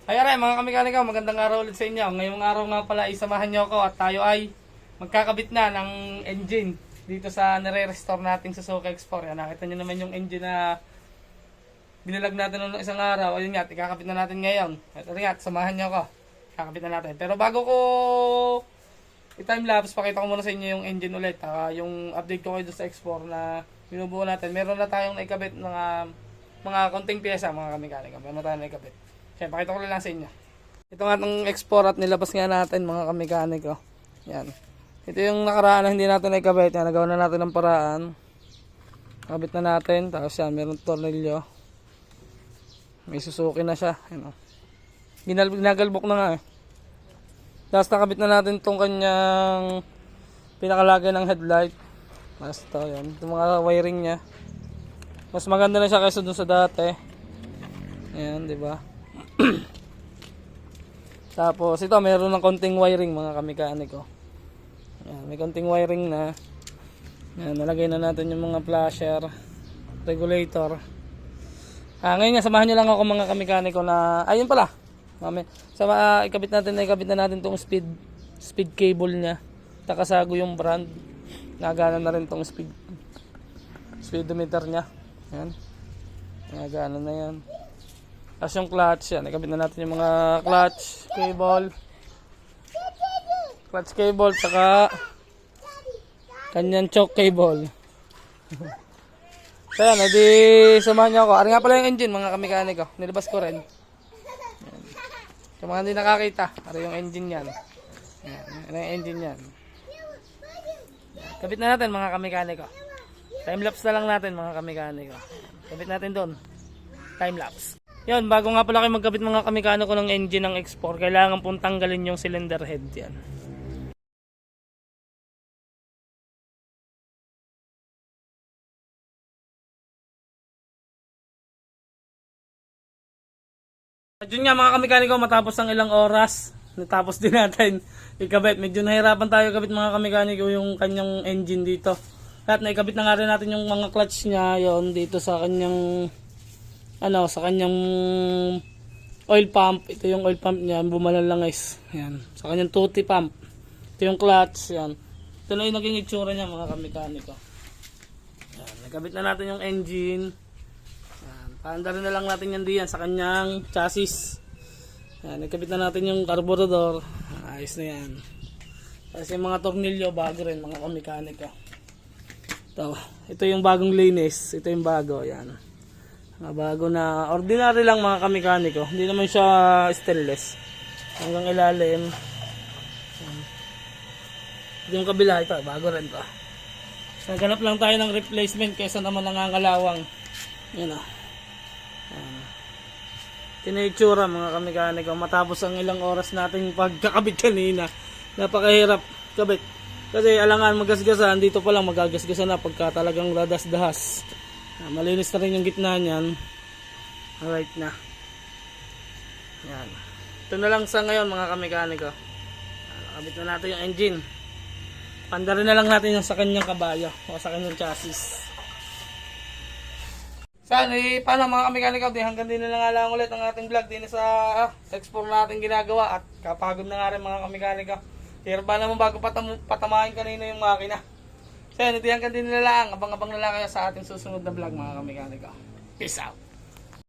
Ayan mga kamekanika, magandang araw ulit sa inyo. Ngayong araw nga pala isamahan nyo ako at tayo ay magkakabit na ng engine dito sa nire-restore nating Suzuki X4. Yan, nakita nyo naman yung engine na binalag natin noong isang araw. Ayun nga, ikakabit na natin ngayon. Ito nga, samahan nyo ako. Kakabit na natin. Pero bago ko i-timelapse, pakita ko muna sa inyo yung engine ulit. Yung update ko kayo doon sa X4 na binubuo natin. Meron na tayong naikabit mga konting pyesa mga kamekanika. Meron na tayong naikabit. Kaya pakita ko lang sa inyo. Ito nga itong X4 at nilabas nga natin mga kamekaniko. Yan. Ito yung nakaraan na hindi natin naikabit. Yan, nagawa na natin ng paraan. Nakabit na natin. Tapos yan, meron tornilyo. May Suzuki na siya. Yan, ginagalbok na nga eh. Tapos nakabit na natin itong kanyang pinakalagay ng headlight. Tapos ito, yan. Itong mga wiring niya. Mas maganda na siya kaysa dun sa dati. Ayan, di ba? Tapos ito mayroon ng konting wiring mga kamekaniko. Ayan, may konting wiring na. Ayan, nalagay na natin yung mga flasher, regulator. Ngayon nga samahan nyo lang ako mga kamekaniko na ayun pala. Ikabit na natin tong speed cable niya. Takasago yung brand. Nagana na rin tong speedometer niya. Ayan. Nagana na yan. Tapos yung clutch, yan. Ikabit na natin yung mga clutch cable, saka kanyang choke cable. So yan, edi samahan nyo ako. Ano nga pala yung engine mga kamekaniko? Nilabas ko rin. Yan. So mga hindi nakakita, ano yung engine yan. Yan. Ano yung engine yan. Kabit na natin mga kamekaniko. Timelapse na lang natin mga kamekaniko. Kabit natin doon. Timelapse. Yan, bago nga pala kayo magkabit mga kamekano ko ng engine ng X4, kailangan pong tanggalin yung cylinder head yan. At yun nga mga kamekaniko, matapos ng ilang oras, natapos din natin ikabit. Medyo nahirapan tayo ikabit mga kamekaniko yung kanyang engine dito. At naikabit na nga rin natin yung mga clutch niya yon dito sa kanyang oil pump. Ito yung oil pump niya, bumalan lang guys. Yan. Sa kanyang tutti pump. Ito yung clutch, yan. Ito na yung naging itsura niya mga kamekaniko. Yan, nagkabit na natin yung engine. Yan, paandarin na lang natin yan diyan sa kanyang chassis. Yan, nagkabit na natin yung carburetor. Ayos na yan. Kasi yung mga tornilyo bago rin mga kamekaniko. Ito yung bagong linis. Ito yung bago, yan. Bago na ordinary lang mga kamekaniko, hindi naman siya stainless hanggang ilalim. Yung kabila ito bago rin to. Naghanap lang tayo ng replacement kaysa naman nangangalawang. Yan o. Tinitsura mga kamekaniko matapos ang ilang oras nating pagkakabit kanina. Napakahirap kabit kasi alangan magasgasan, dito pa lang magagasgasan na pagka talagang dadas-dahas. Malinis na rin yung gitna niyan. Alright na. Yan. Ito na lang sa ngayon mga kamekaniko. Nakabit na natin yung engine. Pandarin na lang natin yung sa kanyang kabayo o sa kanyang chassis. Paano mga kamekaniko? Hanggang din na nga lang ulit ang ating vlog din sa X4 natin ginagawa. At kapagod na nga rin mga kamekaniko. Hirap naman bago patamahin kanina yung makina. So yan, ito hanggang din na lang. Abang-abang na lang kayo sa ating susunod na vlog mga kamekaniko. Peace out!